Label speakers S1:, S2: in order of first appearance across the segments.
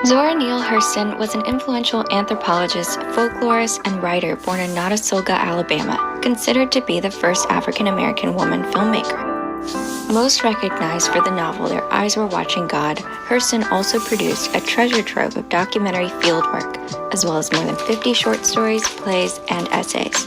S1: Zora Neale Hurston was an influential anthropologist, folklorist, and writer born in Nottasulga, Alabama, considered to be the first African-American woman filmmaker. Most recognized for the novel Their Eyes Were Watching God, Hurston also produced a treasure trove of documentary fieldwork, as well as more than 50 short stories, plays, and essays.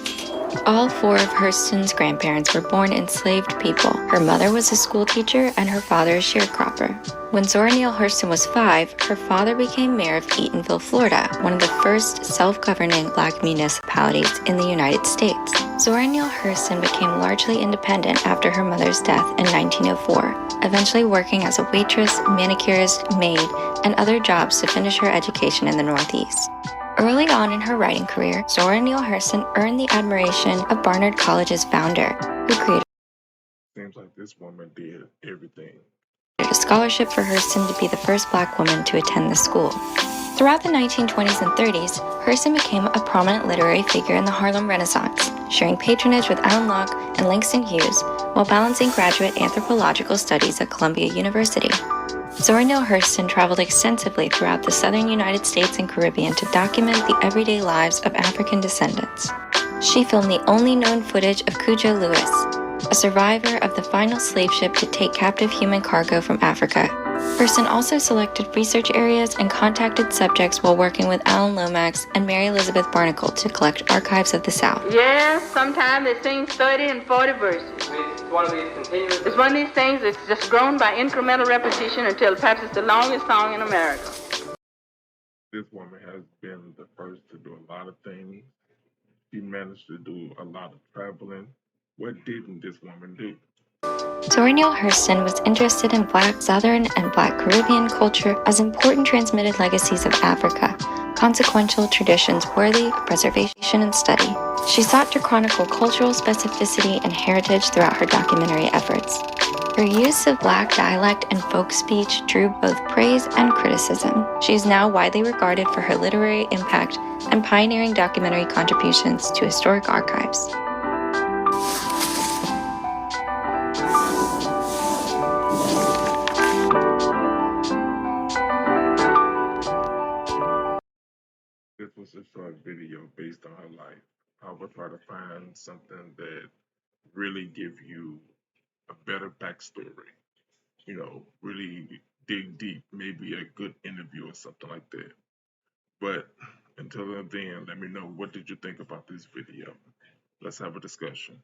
S1: All four of Hurston's grandparents were born enslaved people. Her mother was a schoolteacher and her father a sharecropper. When Zora Neale Hurston was 5, her father became mayor of Eatonville, Florida, one of the first self-governing Black municipalities in the United States. Zora Neale Hurston became largely independent after her mother's death in 1904, eventually working as a waitress, manicurist, maid, and other jobs to finish her education in the Northeast. Early on in her writing career, Zora Neale Hurston earned the admiration of Barnard College's founder, who created
S2: Seems like this woman did everything.
S1: a scholarship for Hurston to be the first Black woman to attend the school. Throughout the 1920s and 30s, Hurston became a prominent literary figure in the Harlem Renaissance, sharing patronage with Allen Locke and Langston Hughes while balancing graduate anthropological studies at Columbia University. Zora Neale Hurston traveled extensively throughout the southern United States and Caribbean to document the everyday lives of African descendants. She filmed the only known footage of Cujo Lewis, a survivor of the final slave ship to take captive human cargo from Africa. Hurston also selected research areas and contacted subjects while working with Alan Lomax and Mary Elizabeth Barnacle to collect archives of the South.
S3: Yes, sometimes they sing 30 and 40 verses.
S4: It's one of these continuous.
S3: It's one of these things that's just grown by incremental repetition until perhaps it's the longest song in America.
S2: This woman has been the first to do a lot of things. She managed to do a lot of traveling. What didn't this woman do?
S1: Zora Neale Hurston was interested in Black Southern and Black Caribbean culture as important transmitted legacies of Africa, consequential traditions worthy of preservation and study. She sought to chronicle cultural specificity and heritage throughout her documentary efforts. Her use of Black dialect and folk speech drew both praise and criticism. She is now widely regarded for her literary impact and pioneering documentary contributions to historic archives.
S2: This was a short video based on her life. I will try to find something that really give you a better backstory. Really dig deep, maybe a good interview or something like that. But until then, let me know, what did you think about this video? Let's have a discussion.